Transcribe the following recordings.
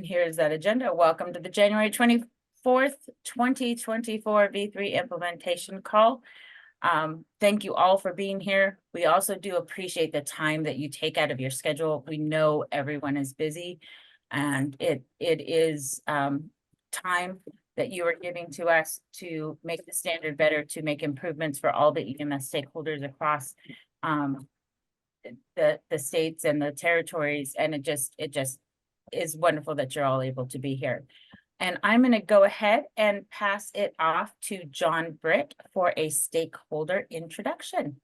here's that agenda. Welcome to the January 24th, 2024 V3 implementation call. Thank you all for being here. We also do appreciate the time that you take out of your schedule. We know everyone is busy, and it is time that you are giving to us to make the standard better, to make improvements for all the EMS stakeholders across the states and the territories. And it just is wonderful that you're all able to be here. And I'm going to go ahead and pass it off to John Britt for a stakeholder introduction.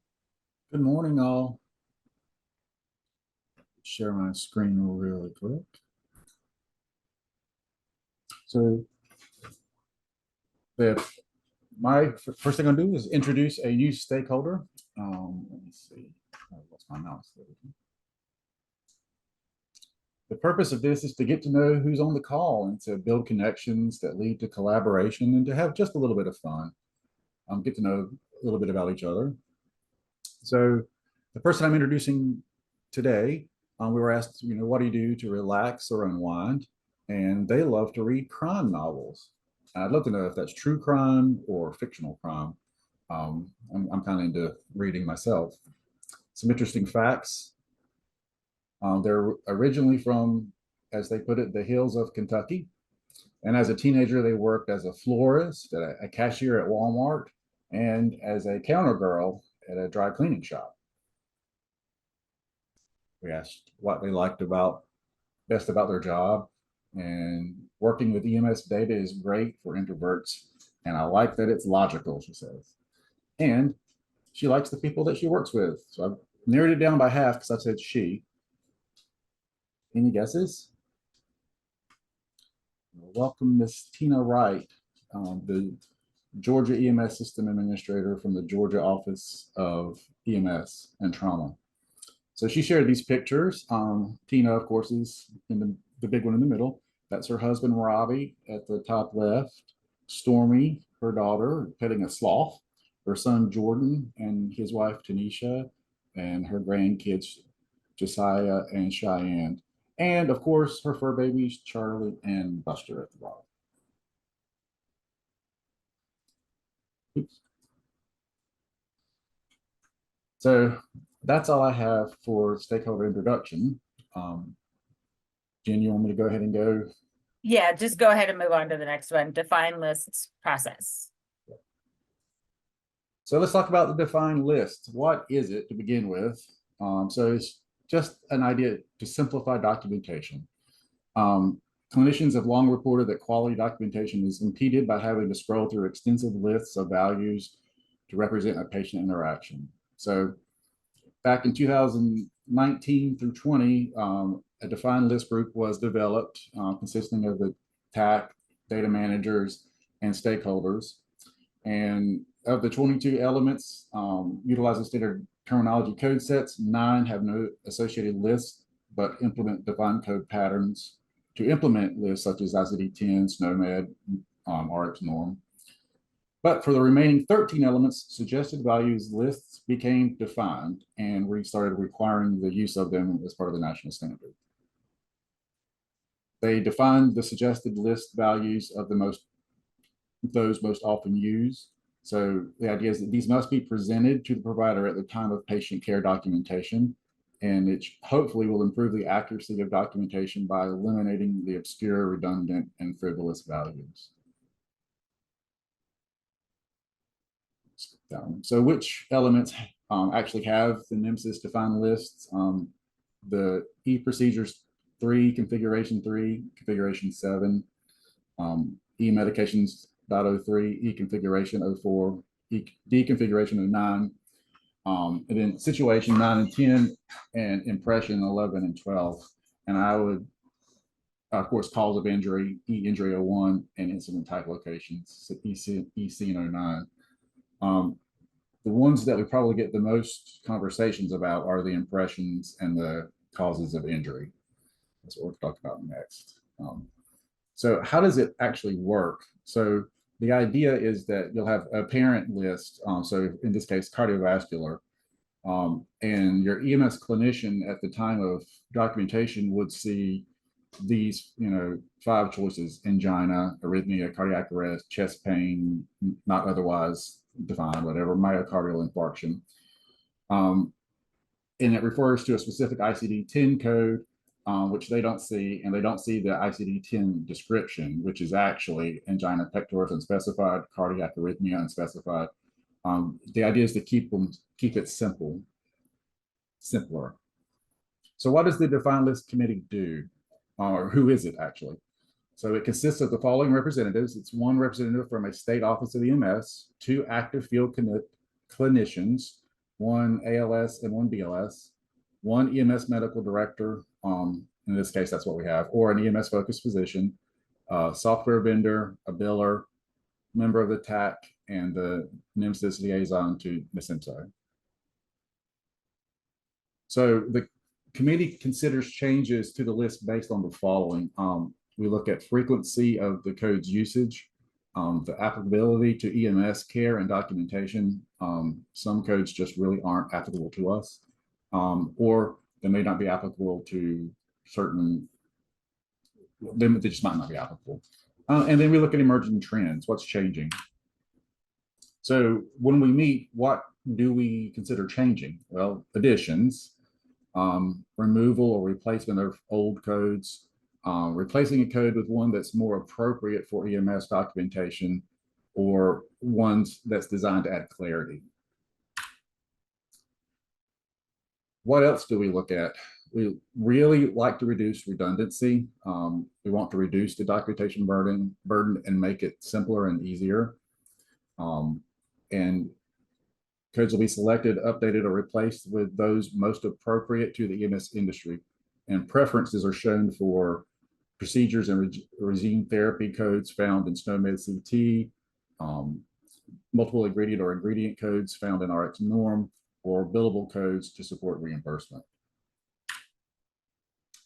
Good morning, all. Share my screen really quick. So my first thing I'm going to do is introduce a new stakeholder. Let me see. What's my mouse? The purpose of this is to get to know who's on the call and to build connections that lead to collaboration and to have just a little bit of fun. Get to know a little bit about each other. So the person I'm introducing today, we were asked, what do you do to relax or unwind? And they love to read crime novels. I'd love to know if that's true crime or fictional crime. I'm kind of into reading myself. Some interesting facts. They're originally from, as they put it, the hills of Kentucky. And as a teenager, they worked as a florist, a cashier at Walmart, and as a counter girl at a dry cleaning shop. We asked what they liked best about their job. And working with EMS data is great for introverts. And I like that it's logical, she says. And she likes the people that she works with. So I've narrowed it down by half because I said she. Any guesses? Welcome, Miss Tina Wright, the Georgia EMS System Administrator from the Georgia Office of EMS and Trauma. So she shared these pictures. Tina, of course, is in the big one in the middle. That's her husband, Robbie, at the top left. Stormy, her daughter, petting a sloth. Her son, Jordan, and his wife, Tanisha, and her grandkids, Josiah and Cheyenne. And, of course, her fur babies, Charlie and Buster at the bottom. Oops. So that's all I have for stakeholder introduction. Jen, you want me to go ahead and go? Yeah, just go ahead and move on to the next one. Define lists process. So let's talk about the defined list. What is it to begin with? So it's just an idea to simplify documentation. Clinicians have long reported that quality documentation is impeded by having to scroll through extensive lists of values to represent a patient interaction. So back in 2019 through 20, a defined list group was developed consisting of the TAC, data managers, and stakeholders. And of the 22 elements utilizing standard terminology code sets, 9 have no associated lists, but implement defined code patterns to implement lists such as ICD-10, SNOMED, RX norm. But for the remaining 13 elements, suggested values lists became defined, and we started requiring the use of them as part of the national standard. They defined the suggested list values of those most often used. So the idea is that these must be presented to the provider at the time of patient care documentation, and it hopefully will improve the accuracy of documentation by eliminating the obscure, redundant, and frivolous values. So which elements actually have the NEMSIS defined lists? The e-procedures 3, configuration 3, configuration 7, e-medications .03, e-configuration 04, deconfiguration 09, and then situation 9 and 10, and impression 11 and 12. And I would, of course, cause of injury, e-injury 01, and incident type locations, so EC and 09. The ones that we probably get the most conversations about are the impressions and the causes of injury. That's what we'll talk about next. So how does it actually work? So the idea is that you'll have a parent list. So in this case, cardiovascular, and your EMS clinician at the time of documentation would see these, 5 choices: angina, arrhythmia, cardiac arrest, chest pain, not otherwise defined, whatever, myocardial infarction. And it refers to a specific ICD-10 code, which they don't see, and they don't see the ICD-10 description, which is actually angina pectoris unspecified, cardiac arrhythmia unspecified. The idea is to keep it simpler. So what does the defined list committee do? Or who is it actually? So it consists of the following representatives. It's 1 representative from a state office of EMS, 2 active field clinicians, 1 ALS and 1 BLS, 1 EMS medical director, in this case, that's what we have, or an EMS focused physician, software vendor, a biller, member of the TAC, and the NEMSIS liaison to NEMSIS. So the committee considers changes to the list based on the following. We look at frequency of the code's usage, the applicability to EMS care and documentation. Some codes just really aren't applicable to us, or they may not be applicable to certain, they just might not be applicable. And then we look at emerging trends, what's changing. So when we meet, what do we consider changing? Well, additions, removal or replacement of old codes, replacing a code with one that's more appropriate for EMS documentation, or ones that's designed to add clarity. What else do we look at? We really like to reduce redundancy. We want to reduce the documentation burden and make it simpler and easier. And codes will be selected, updated, or replaced with those most appropriate to the EMS industry. And preferences are shown for procedures and regime therapy codes found in SNOMED CT, multiple ingredient or ingredient codes found in RX norm, or billable codes to support reimbursement.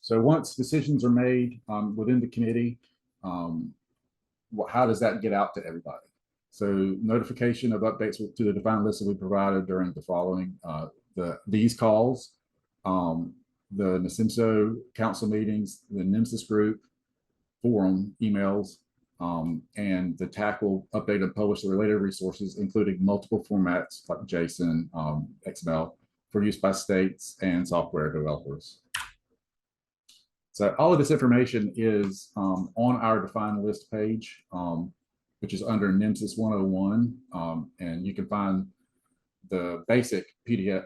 So once decisions are made within the committee, how does that get out to everybody? So notification of updates to the defined list will be provided during the following, these calls, the NEMSIS council meetings, the NEMSIS group, forum emails, and the TAC will update and publish the related resources, including multiple formats like JSON, XML, for use by states and software developers. So all of this information is on our defined list page, which is under NEMSIS 101. And you can find the basic PDF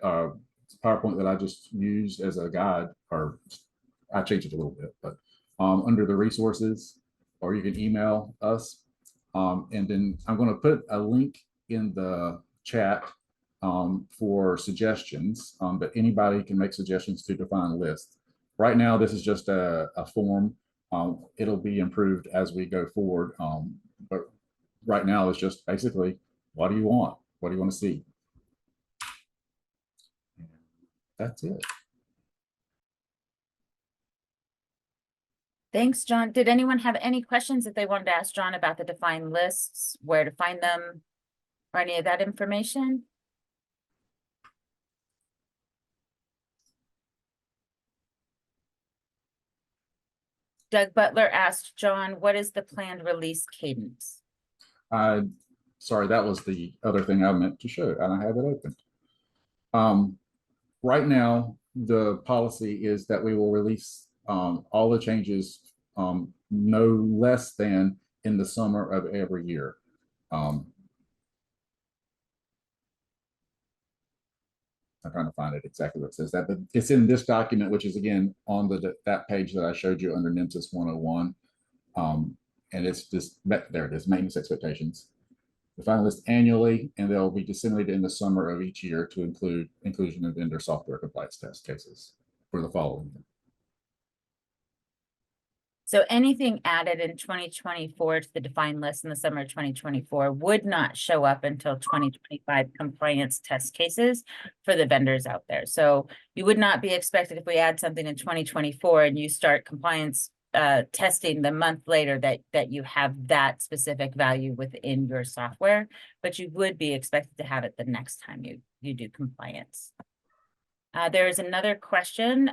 PowerPoint that I just used as a guide, or I changed it a little bit, but under the resources, or you can email us. And then I'm going to put a link in the chat for suggestions, but anybody can make suggestions to define a list. Right now, this is just a form. It'll be improved as we go forward. But right now, it's just basically, what do you want? What do you want to see? And that's it. Thanks, John. Did anyone have any questions that they wanted to ask John about the defined lists, where to find them, or any of that information? Doug Butler asked John, what is the planned release cadence? Sorry, that was the other thing I meant to show, and I have it open. Right now, the policy is that we will release all the changes no less than in the summer of every year. I'm trying to find it exactly what it says that, but it's in this document, which is again on that page that I showed you under NEMSIS 101. And it's just, there it is, maintenance expectations. The final list annually, and they'll be disseminated in the summer of each year to include inclusion of vendor software compliance test cases for the following year. So anything added in 2024 to the defined list in the summer of 2024 would not show up until 2025 compliance test cases for the vendors out there. So you would not be expected, if we add something in 2024 and you start compliance testing the month later, that you have that specific value within your software, but you would be expected to have it the next time you do compliance. There is another question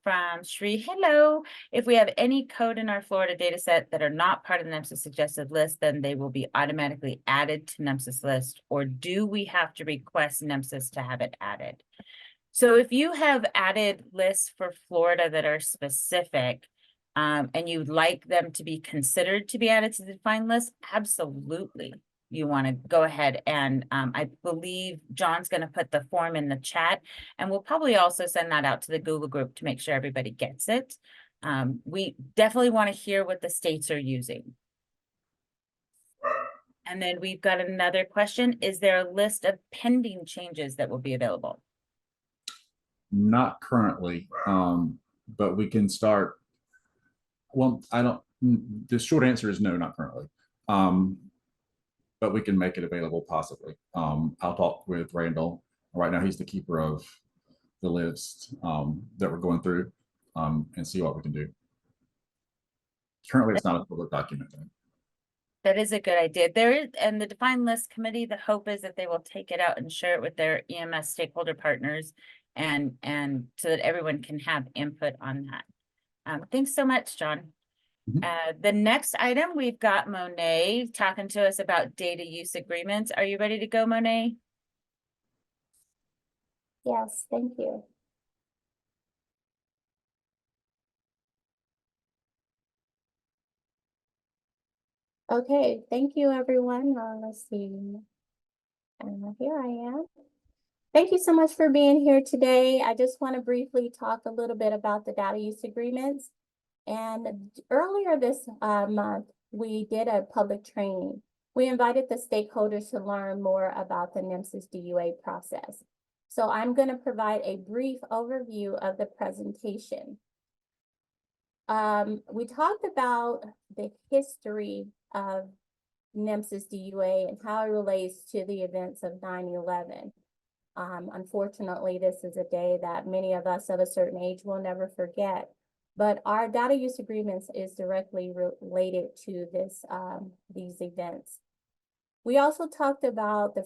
from Shri. Hello. If we have any code in our Florida data set that are not part of the NEMSIS suggested list, then they will be automatically added to NEMSIS list, or do we have to request NEMSIS to have it added? So if you have added lists for Florida that are specific, and you'd like them to be considered to be added to the defined list, absolutely. You want to go ahead and I believe John's going to put the form in the chat, and we'll probably also send that out to the Google group to make sure everybody gets it. We definitely want to hear what the states are using. And then we've got another question. Is there a list of pending changes that will be available? Not currently, but we can start. Well, the short answer is no, not currently. But we can make it available possibly. I'll talk with Randall. Right now, he's the keeper of the list that we're going through and see what we can do. Currently, it's not a public document. That is a good idea. There is, and the defined list committee, the hope is that they will take it out and share it with their EMS stakeholder partners and so that everyone can have input on that. Thanks so much, John. The next item, we've got Monet talking to us about data use agreements. Are you ready to go, Monet? Yes, thank you. Okay, thank you, everyone. Let's see. Here I am. Thank you so much for being here today. I just want to briefly talk a little bit about the data use agreements. And earlier this month, we did a public training. We invited the stakeholders to learn more about the NEMSIS DUA process. So I'm going to provide a brief overview of the presentation. We talked about the history of NEMSIS DUA and how it relates to the events of 9/11. Unfortunately, this is a day that many of us of a certain age will never forget. But our data use agreements is directly related to these events. We also talked about the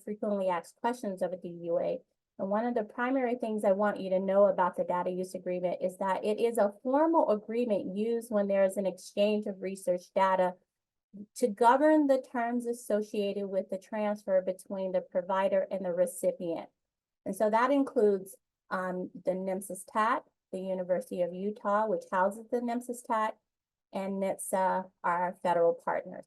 frequently asked questions of a DUA. And one of the primary things I want you to know about the data use agreement is that it is a formal agreement used when there is an exchange of research data to govern the terms associated with the transfer between the provider and the recipient. And so that includes the NEMSIS TAC, the University of Utah, which houses the NEMSIS TAC, and NHTSA, our federal partners.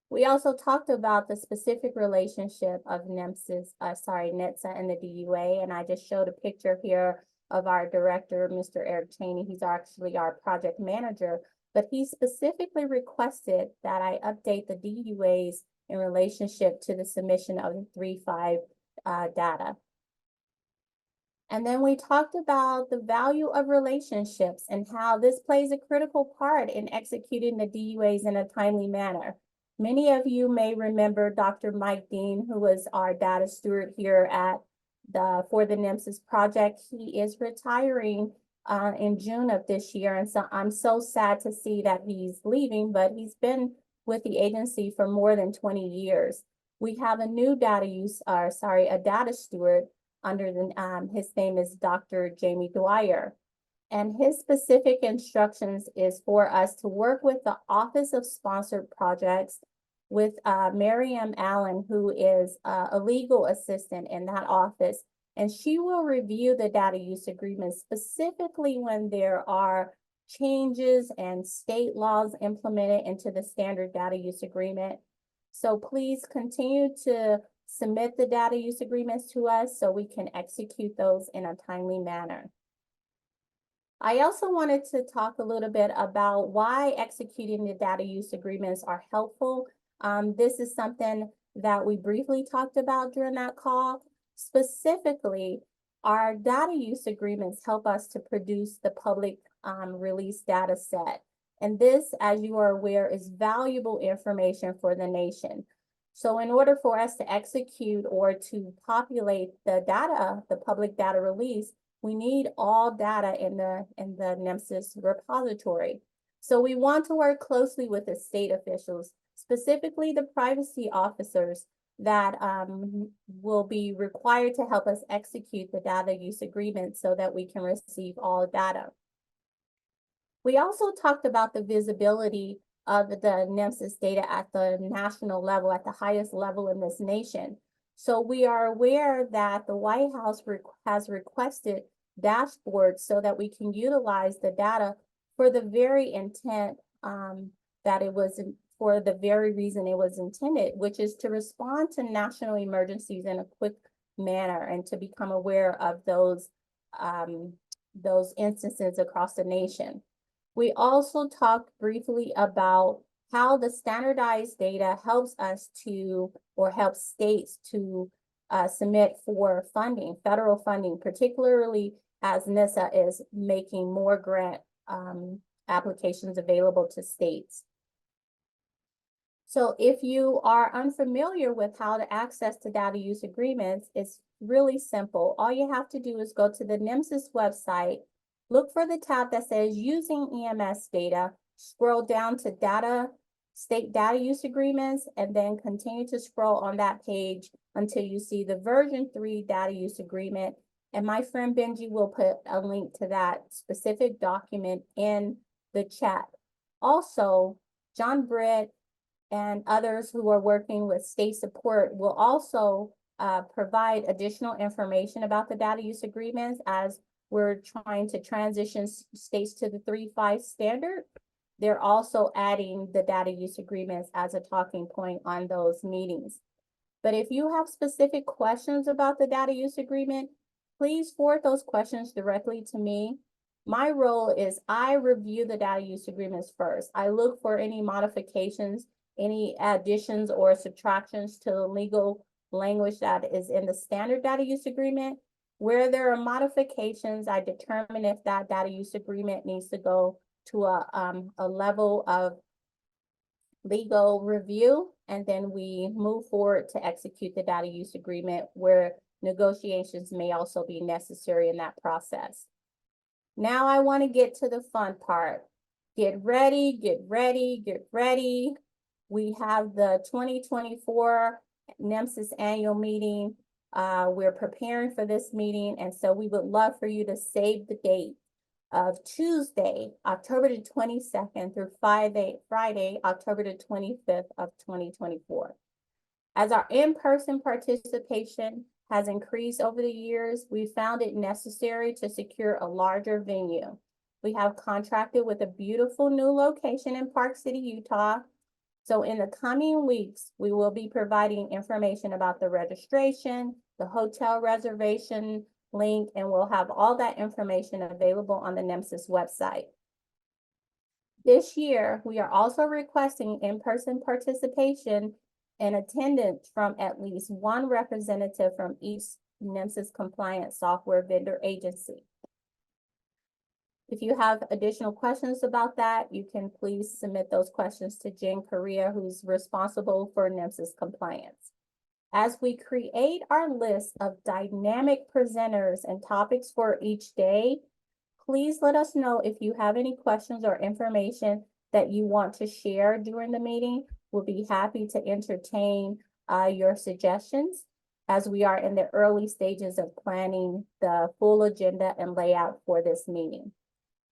We also talked about the specific relationship of NEMSIS, NHTSA and the DUA, and I just showed a picture here of our director, Mr. Eric Chaney. He's actually our project manager, but he specifically requested that I update the DUAs in relationship to the submission of the 3.5 data. And then we talked about the value of relationships and how this plays a critical part in executing the DUAs in a timely manner. Many of you may remember Dr. Mike Dean, who was our data steward here at for the NEMSIS project. He is retiring in June of this year. And so I'm so sad to see that he's leaving, but he's been with the agency for more than 20 years. We have a new a data steward under his name is Dr. Jamie Dwyer. And his specific instructions is for us to work with the Office of Sponsored Projects with Miriam Allen, who is a legal assistant in that office. And she will review the data use agreements specifically when there are changes and state laws implemented into the standard data use agreement. So please continue to submit the data use agreements to us so we can execute those in a timely manner. I also wanted to talk a little bit about why executing the data use agreements are helpful. This is something that we briefly talked about during that call. Specifically, our data use agreements help us to produce the public release data set. And this, as you are aware, is valuable information for the nation. So in order for us to execute or to populate the data, the public data release, we need all data in the NEMSIS repository. So we want to work closely with the state officials, specifically the privacy officers, that will be required to help us execute the data use agreement so that we can receive all data. We also talked about the visibility of the NEMSIS data at the national level, at the highest level in this nation. So we are aware that the White House has requested dashboards so that we can utilize the data for the very intent that it was for the very reason it was intended, which is to respond to national emergencies in a quick manner and to become aware of those instances across the nation. We also talked briefly about how the standardized data helps us to, or helps states to submit for funding, federal funding, particularly as NHTSA is making more grant applications available to states. So if you are unfamiliar with how to access the data use agreements, it's really simple. All you have to do is go to the NEMSIS website, look for the tab that says using EMS data, scroll down to state data use agreements, and then continue to scroll on that page until you see the version 3 data use agreement. And my friend Benji will put a link to that specific document in the chat. Also, Britt and others who are working with state support will also provide additional information about the data use agreements as we're trying to transition states to the 3.5 standard. They're also adding the data use agreements as a talking point on those meetings. But if you have specific questions about the data use agreement, please forward those questions directly to me. My role is I review the data use agreements first. I look for any modifications, any additions or subtractions to the legal language that is in the standard data use agreement. Where there are modifications, I determine if that data use agreement needs to go to a level of legal review, and then we move forward to execute the data use agreement where negotiations may also be necessary in that process. Now I want to get to the fun part. Get ready, get ready, get ready. We have the 2024 NEMSIS annual meeting. We're preparing for this meeting, and so we would love for you to save the date of Tuesday, October the 22nd through Friday, October the 25th of 2024. As our in-person participation has increased over the years, we found it necessary to secure a larger venue. We have contracted with a beautiful new location in Park City, Utah. So in the coming weeks, we will be providing information about the registration, the hotel reservation link, and we'll have all that information available on the NEMSIS website. This year, we are also requesting in-person participation and attendance from at least one representative from each NEMSIS compliant software vendor agency. If you have additional questions about that, you can please submit those questions to Jen Correa, who's responsible for NEMSIS compliance. As we create our list of dynamic presenters and topics for each day, please let us know if you have any questions or information that you want to share during the meeting. We'll be happy to entertain your suggestions as we are in the early stages of planning the full agenda and layout for this meeting.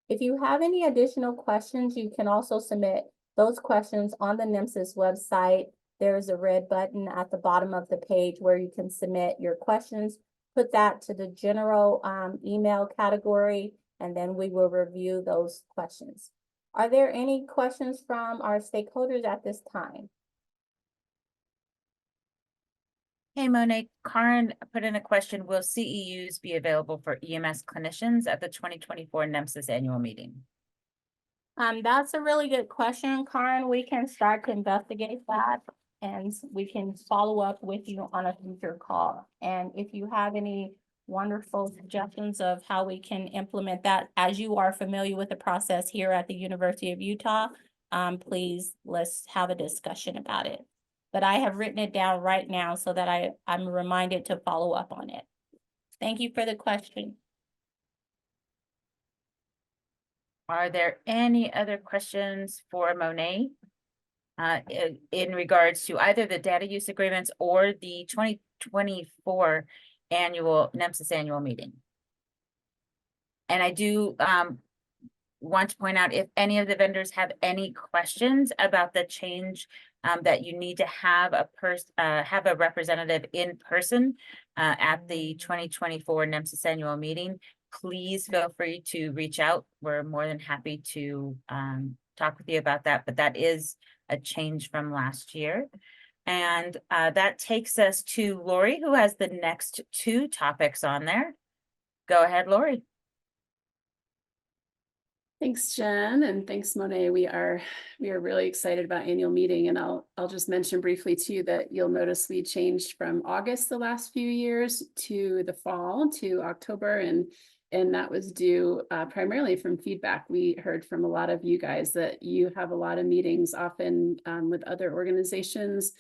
If you have any additional questions, you can also submit those questions on the NEMSIS website. There's a red button at the bottom of the page where you can submit your questions. Put that to the general email category, and then we will review those questions. Are there any questions from our stakeholders at this time? Hey, Monet, Karen put in a question. Will CEUs be available for EMS clinicians at the 2024 NEMSIS annual meeting? That's a really good question, Karen. We can start to investigate that, and we can follow up with you on a future call. And if you have any wonderful suggestions of how we can implement that, as you are familiar with the process here at the University of Utah, please, let's have a discussion about it. But I have written it down right now so that I'm reminded to follow up on it. Thank you for the question. Are there any other questions for Monet? in regards to either the data use agreements or the 2024 annual NEMSIS annual meeting. And I do want to point out, if any of the vendors have any questions about the change, that you need to have a representative in person at the 2024 NEMSIS annual meeting, please feel free to reach out. We're more than happy to talk with you about that, but that is a change from last year. And that takes us to Lauri, who has the next two topics on there. Go ahead, Lauri. Thanks, Jen, and thanks, Monet. We are really excited about annual meeting, and I'll just mention briefly too that you'll notice we changed from August the last few years to the fall to October, and that was due primarily from feedback. We heard from a lot of you guys that you have a lot of meetings often with other organizations.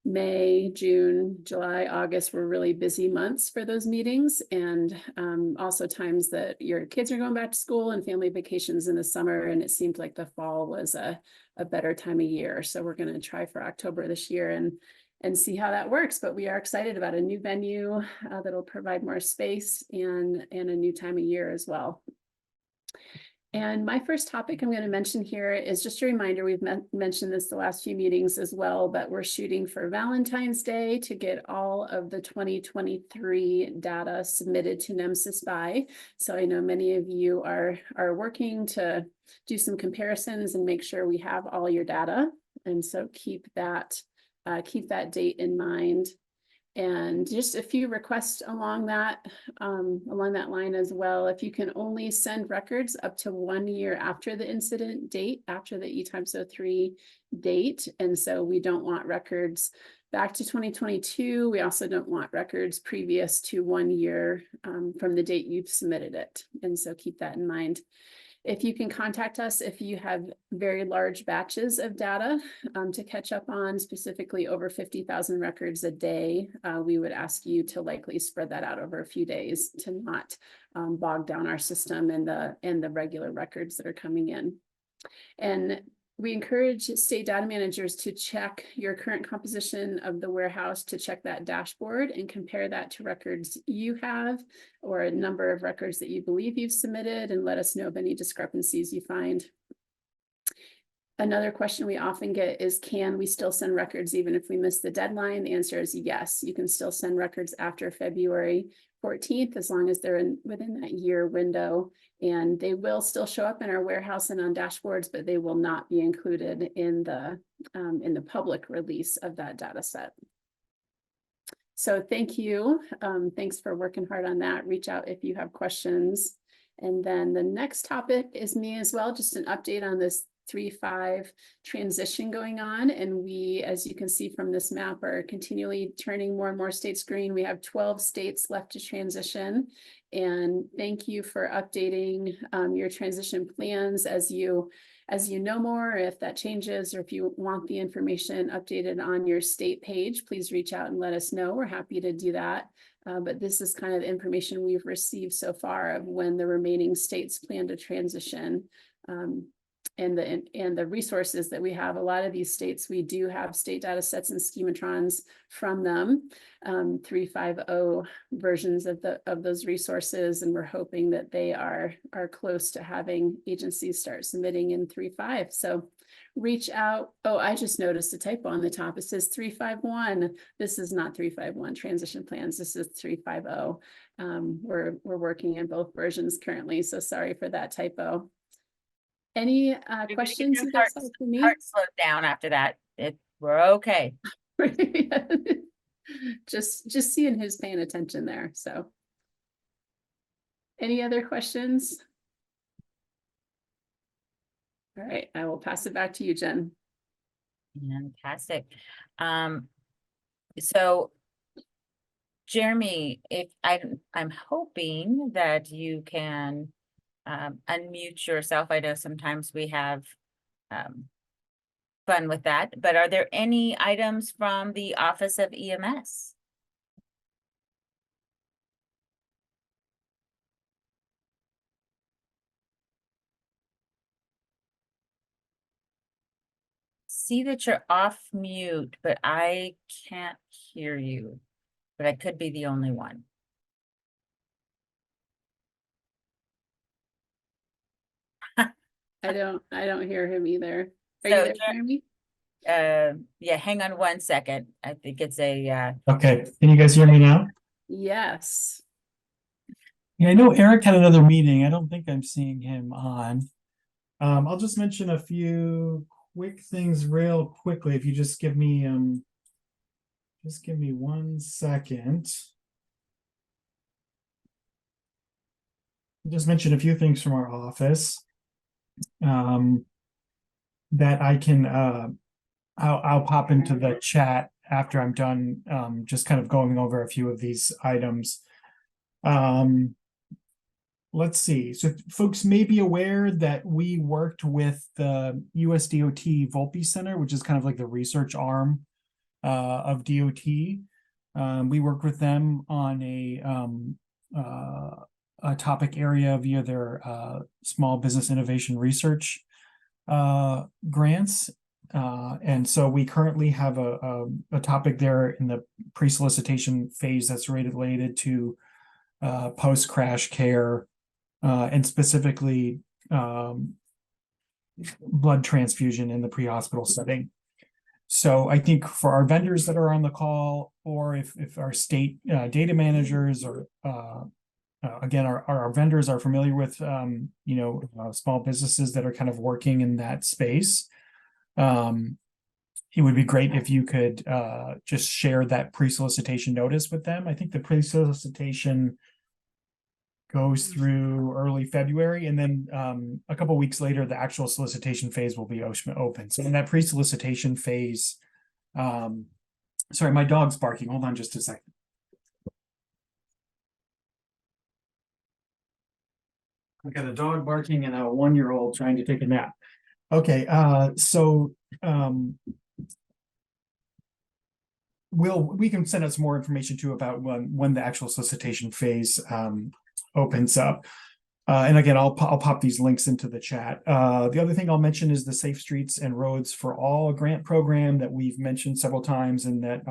May, June, July, August were really busy months for those meetings, and also times that your kids are going back to school and family vacations in the summer, and it seemed like the fall was a better time of year. So we're going to try for October this year and see how that works. But we are excited about a new venue that'll provide more space and a new time of year as well. And my first topic I'm going to mention here is just a reminder, we've mentioned this the last few meetings as well, but we're shooting for Valentine's Day to get all of the 2023 data submitted to NEMSIS by. So I know many of you are working to do some comparisons and make sure we have all your data. And so keep that date in mind. And just a few requests along that line as well. If you can only send records up to 1 year after the incident date, after the E×03 date. And so we don't want records back to 2022. We also don't want records previous to 1 year from the date you've submitted it. And so keep that in mind. If you can contact us if you have very large batches of data to catch up on, specifically over 50,000 records a day, we would ask you to likely spread that out over a few days to not bog down our system and the regular records that are coming in. And we encourage state data managers to check your current composition of the warehouse, to check that dashboard and compare that to records you have or a number of records that you believe you've submitted, and let us know of any discrepancies you find. Another question we often get is, can we still send records even if we miss the deadline? The answer is yes. You can still send records after February 14th, as long as they're within that year window, and they will still show up in our warehouse and on dashboards, but they will not be included in the public release of that data set. So thank you. Thanks for working hard on that. Reach out if you have questions. And then the next topic is me as well, just an update on this 3.5 transition going on. And we, as you can see from this map, are continually turning more and more states green. We have 12 states left to transition. And thank you for updating your transition plans as you know more. If that changes, or if you want the information updated on your state page, please reach out and let us know. We're happy to do that. But this is kind of the information we've received so far of when the remaining states plan to transition. And the resources that we have. A lot of these states, we do have state data sets and schematrons from them, 3.5.0 versions of those resources, and we're hoping that they are close to having agencies start submitting in 3.5. So reach out. Oh, I just noticed a typo on the top. It says 3.5.1. This is not 3.5.1 transition plans. This is 3.5.0. We're working in both versions currently, so sorry for that typo. Any questions you guys have for me? Heart slowed down after that. We're okay. Just seeing who's paying attention there. So any other questions? All right, I will pass it back to you, Jen. Fantastic. So Jeremy, if I'm hoping that you can unmute yourself. I know sometimes we have fun with that, but are there any items from the Office of EMS? see that you're off mute, but I can't hear you. But I could be the only one. I don't hear him either. Are So, you there, Jeremy? Yeah, hang on one second. I think it's a, Okay, can you guys hear me now? Yes. Yeah, I know Eric had another meeting. I don't think I'm seeing him on. I'll just mention a few quick things real quickly. If you just give me 1 second. I'll just mention a few things from our office. That I can I'll pop into the chat after I'm done, just kind of going over a few of these items. Let's see. So folks may be aware that we worked with the USDOT Volpe Center, which is kind of like the research arm of DOT. We worked with them on a topic area via their small business innovation research grants. And so we currently have a topic there in the pre-solicitation phase that's related to post-crash care, and specifically blood transfusion in the pre-hospital setting. So I think for our vendors that are on the call, or if our state data managers or again, our vendors are familiar with small businesses that are kind of working in that space. It would be great if you could just share that pre-solicitation notice with them. I think the pre-solicitation goes through early February, and then a couple weeks later, the actual solicitation phase will be open. So in that pre-solicitation phase, sorry, my dog's barking. Hold on just a second. I got a dog barking and a 1-year-old trying to take a nap. Okay, so we can send out some more information too about when the actual solicitation phase opens up. And again, I'll pop these links into the chat. The other thing I'll mention is the Safe Streets and Roads for All grant program that we've mentioned several times, and that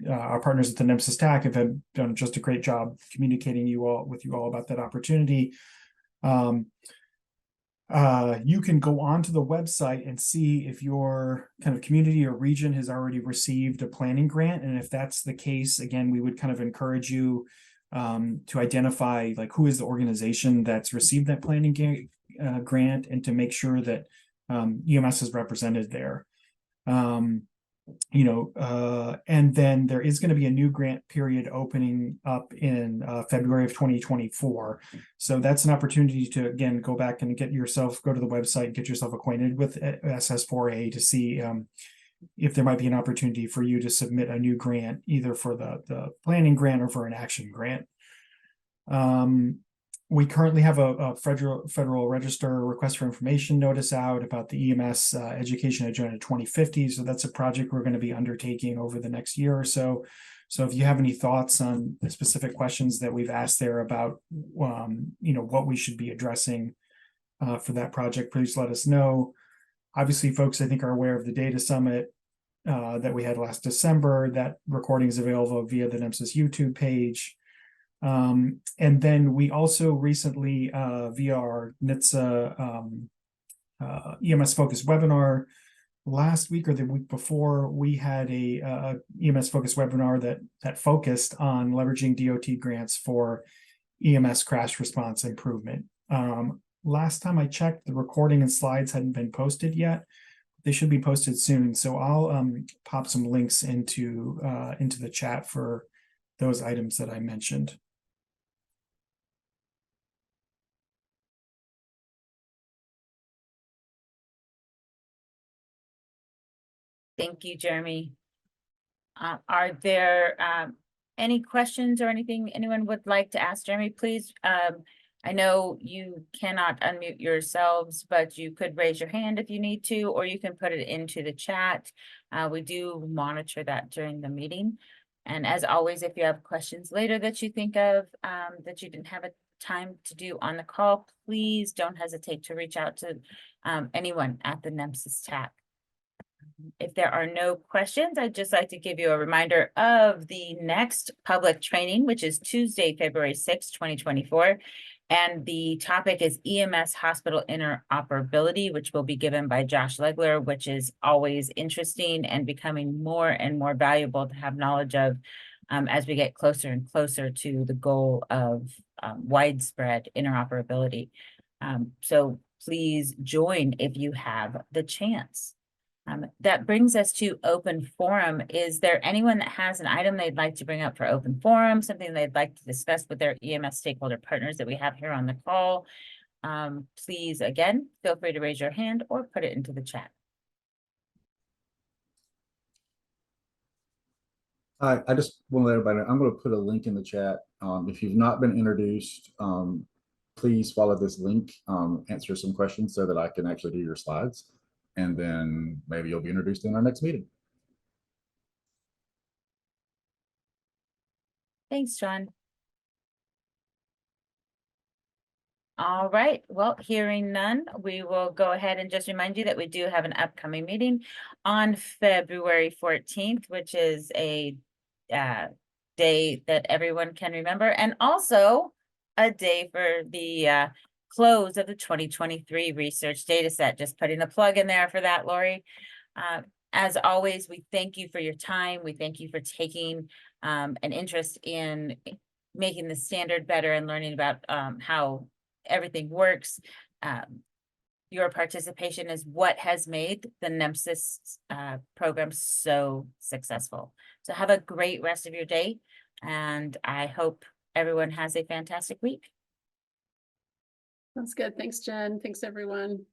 our partners at the NEMSIS TAC have done just a great job communicating with you all about that opportunity. You can go onto the website and see if your kind of community or region has already received a planning grant. And if that's the case, again, we would kind of encourage you to identify like who is the organization that's received that planning grant, and to make sure that EMS is represented there. And then there is going to be a new grant period opening up in February of 2024. So that's an opportunity to, again, go back and go to the website and get yourself acquainted with SS4A to see if there might be an opportunity for you to submit a new grant, either for the planning grant or for an action grant. We currently have a federal register request for information notice out about the EMS Education Agenda 2050. So that's a project we're going to be undertaking over the next year or so. So if you have any thoughts on the specific questions that we've asked there about, what we should be addressing for that project, please let us know. Obviously, folks, I think are aware of the data summit that we had last December. That recording is available via the NEMSIS YouTube page. And then we also recently, via our NHTSA EMS focused webinar last week or the week before, we had a EMS focused webinar that focused on leveraging DOT grants for EMS crash response improvement. Last time I checked, the recording and slides hadn't been posted yet. They should be posted soon. So I'll pop some links into the chat for those items that I mentioned. thank you, Jeremy. Are there any questions or anything anyone would like to ask Jeremy? Please, I know you cannot unmute yourselves, but you could raise your hand if you need to, or you can put it into the chat. We do monitor that during the meeting. And as always, if you have questions later that you think of that you didn't have a time to do on the call, please don't hesitate to reach out to anyone at the NEMSIS TAC. If there are no questions, I'd just like to give you a reminder of the next public training, which is Tuesday, February 6th, 2024. And the topic is EMS hospital interoperability, which will be given by Josh Legler, which is always interesting and becoming more and more valuable to have knowledge of as we get closer and closer to the goal of widespread interoperability. So please join if you have the chance. That brings us to open forum. Is there anyone that has an item they'd like to bring up for open forum, something they'd like to discuss with their EMS stakeholder partners that we have here on the call? Please, again, feel free to raise your hand or put it into the chat. I just want to let everybody know, I'm going to put a link in the chat. If you've not been introduced, please follow this link, answer some questions so that I can actually do your slides. And then maybe you'll be introduced in our next meeting. Thanks, John. All right, well, hearing none, we will go ahead and just remind you that we do have an upcoming meeting on February 14th, which is a day that everyone can remember, and also a day for the close of the 2023 research data set. Just putting the plug in there for that, Lauri. As always, we thank you for your time. We thank you for taking an interest in making the standard better and learning about how everything works. Your participation is what has made the NEMSIS program so successful. So have a great rest of your day, and I hope everyone has a fantastic week. That's good. Thanks, Jen. Thanks, everyone.